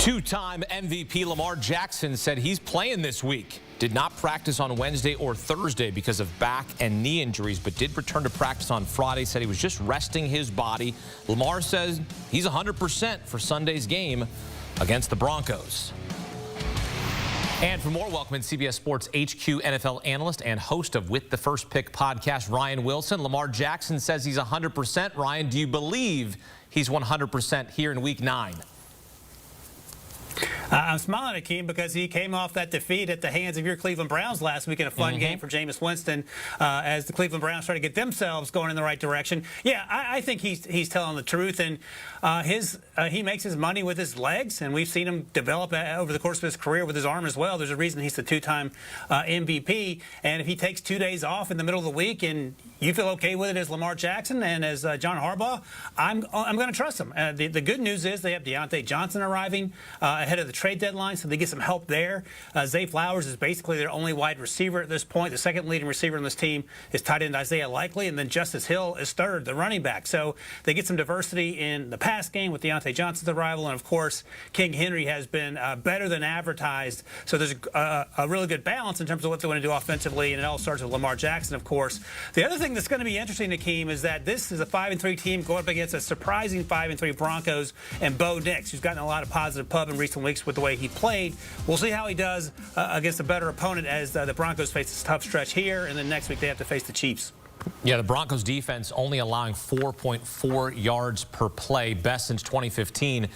Two-time MVP Lamar Jackson said he's playing this week. Did not practice on Wednesday or Thursday because of back and knee injuries, but did return to practice on Friday. Said he was just resting his body. Lamar says he's 100% for Sunday's game against the Broncos. And for more, welcome in CBS Sports HQ NFL analyst and host of With the First Pick podcast, Ryan Wilson. Lamar Jackson says he's 100%. Ryan, do you believe he's 100% here in Week 9? I'm smiling at Keem because he came off that defeat at the hands of your Cleveland Browns last week in a fun game for Jameis Winston as the Cleveland Browns try to get themselves going in the right direction. Yeah, I think he's telling the truth, and he makes his money with his legs, and we've seen him develop over the course of his career with his arm as well. There's a reason he's the two-time MVP, and if he takes 2 days off in the middle of the week and you feel okay with it as Lamar Jackson and as John Harbaugh, I'm going to trust him. The good news is they have Deontay Johnson arriving ahead of the trade deadline, so they get some help there. Zay Flowers is basically their only wide receiver at this point. The second leading receiver on this team is tight end Isaiah Likely, and then Justice Hill is third, the running back. So they get some diversity in the pass game with Deontay Johnson's arrival, and of course, King Henry has been better than advertised. So there's a really good balance in terms of what they want to do offensively, and it all starts with Lamar Jackson, of course. The other thing that's going to be interesting, Akeem, is that this is a 5-3 team going up against a surprising 5-3 Broncos and Bo Nix, who's gotten a lot of positive pub in recent weeks with the way he played. We'll see how he does against a better opponent as the Broncos face this tough stretch here, and then next week they have to face the Chiefs. Yeah, the Broncos defense only allowing 4.4 yards per play, best since 2015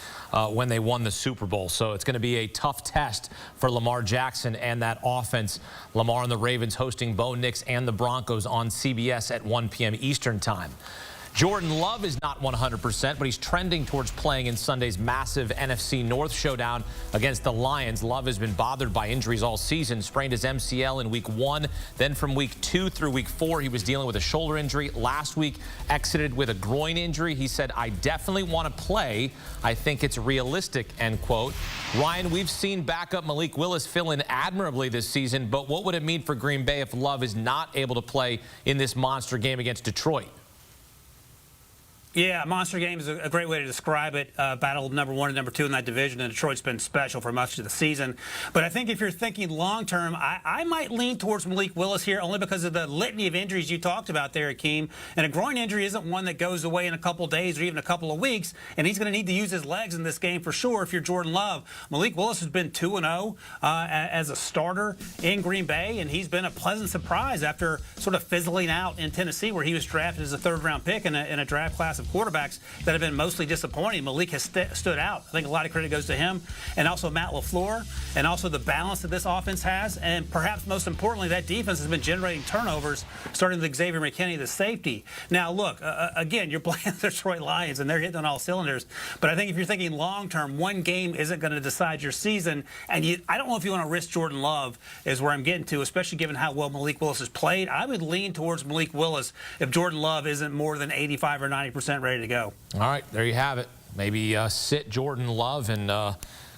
when they won the Super Bowl. So it's going to be a tough test for Lamar Jackson and that offense. Lamar and the Ravens hosting Bo Nix and the Broncos on CBS at 1 p.m. Eastern time. Jordan Love is not 100%, but he's trending towards playing in Sunday's massive NFC North showdown against the Lions. Love has been bothered by injuries all season. Sprained his MCL in Week 1. Then from Week 2 through Week 4, he was dealing with a shoulder injury. Last week, exited with a groin injury. He said, "I definitely want to play. I think it's realistic," end quote. Ryan, we've seen backup Malik Willis fill in admirably this season, but what would it mean for Green Bay if Love is not able to play in this monster game against Detroit? Yeah, monster game is a great way to describe it. Battle number 1 and number 2 in that division, and Detroit's been special for much of the season. But I think if you're thinking long-term, I might lean towards Malik Willis here only because of the litany of injuries you talked about there, Akeem. And a groin injury isn't one that goes away in a couple days or even a couple of weeks, and he's going to need to use his legs in this game for sure if you're Jordan Love. Malik Willis has been 2-0 as a starter in Green Bay, and he's been a pleasant surprise after sort of fizzling out in Tennessee, where he was drafted as a third-round pick in a draft class of quarterbacks that have been mostly disappointing. Malik has stood out. I think a lot of credit goes to him, and also Matt LaFleur, and also the balance that this offense has, and perhaps most importantly, that defense has been generating turnovers, starting with Xavier McKinney, the safety. Now, look, again, you're playing the Detroit Lions, and they're hitting on all cylinders, but I think if you're thinking long-term, one game isn't going to decide your season, and I don't know if you want to risk Jordan Love, is where I'm getting to, especially given how well Malik Willis has played. I would lean towards Malik Willis if Jordan Love isn't more than 85 or 90% ready to go. All right, there you have it. Maybe sit Jordan Love and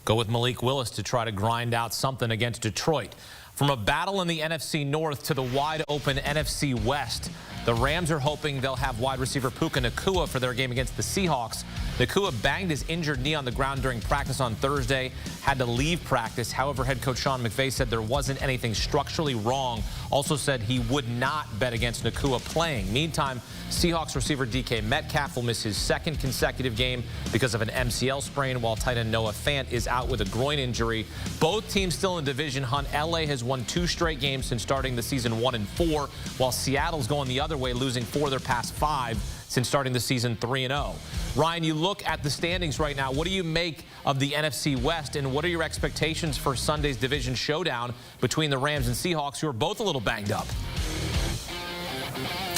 go with Malik Willis to try to grind out something against Detroit. From a battle in the NFC North to the wide-open NFC West, the Rams are hoping they'll have wide receiver Puka Nacua for their game against the Seahawks. Nacua banged his injured knee on the ground during practice on Thursday, had to leave practice. However, head coach Sean McVay said there wasn't anything structurally wrong. Also said he would not bet against Nacua playing. Meantime, Seahawks receiver DK Metcalf will miss his second consecutive game because of an MCL sprain, while tight end Noah Fant is out with a groin injury. Both teams still in division hunt. LA has won 2 straight games since starting the season 1-4, while Seattle's going the other way, losing 4 of their past 5 since starting the season 3-0. Ryan, you look at the standings right now. What do you make of the NFC West, and what are your expectations for Sunday's division showdown between the Rams and Seahawks, who are both a little banged up?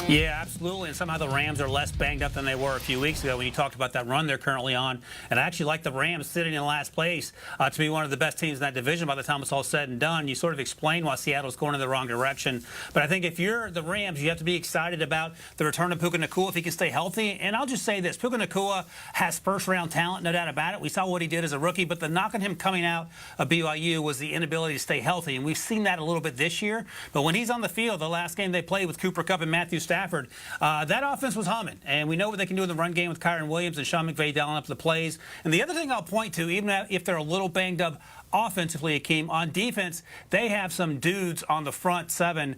Yeah, absolutely. And somehow the Rams are less banged up than they were a few weeks ago when you talked about that run they're currently on. And I actually like the Rams sitting in last place to be one of the best teams in that division by the time it's all said and done. You sort of explain why Seattle's going in the wrong direction. But I think if you're the Rams, you have to be excited about the return of Puka Nacua if he can stay healthy. And I'll just say this, Puka Nacua has first-round talent, no doubt about it. We saw what he did as a rookie, but the knock on him coming out of BYU was the inability to stay healthy. And we've seen that a little bit this year. But when he's on the field, the last game they played with Cooper Kupp and Matthew Stafford, Stafford. That offense was humming, and we know what they can do in the run game with Kyron Williams and Sean McVay dialing up the plays. And the other thing I'll point to, even if they're a little banged up offensively, Akeem, on defense, they have some dudes on the front seven,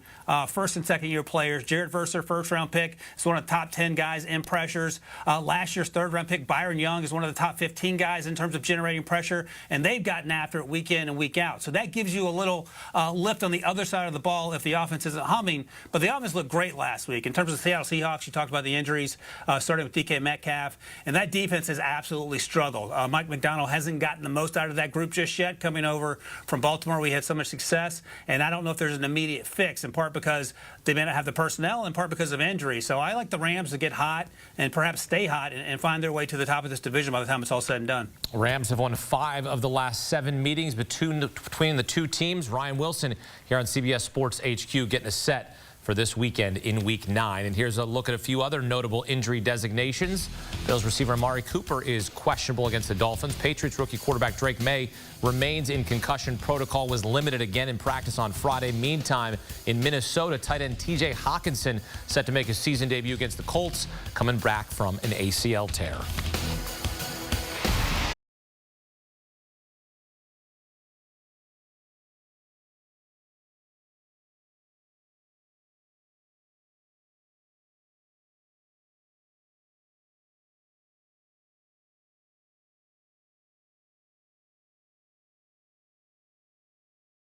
first and second year players. Jared Verser, first round pick, is one of the top 10 guys in pressures. Last year's third round pick, Byron Young, is one of the top 15 guys in terms of generating pressure, and they've gotten after it week in and week out. So that gives you a little lift on the other side of the ball if the offense isn't humming. But the offense looked great last week. In terms of the Seattle Seahawks, you talked about the injuries, starting with DK Metcalf, and that defense has absolutely struggled. Mike McDonald hasn't gotten the most out of that group just yet. Coming over from Baltimore, we had so much success, and I don't know if there's an immediate fix, in part because they may not have the personnel, in part because of injury. So I like the Rams to get hot and perhaps stay hot and find their way to the top of this division by the time it's all said and done. Rams have won 5 of the last 7 meetings between the two teams. Ryan Wilson here on CBS Sports HQ getting us set for this weekend in Week 9. And here's a look at a few other notable injury designations. Bills receiver Amari Cooper is questionable against the Dolphins. Patriots rookie quarterback Drake May remains in concussion protocol, was limited again in practice on Friday. Meantime, in Minnesota, tight end TJ Hawkinson set to make his season debut against the Colts, coming back from an ACL tear.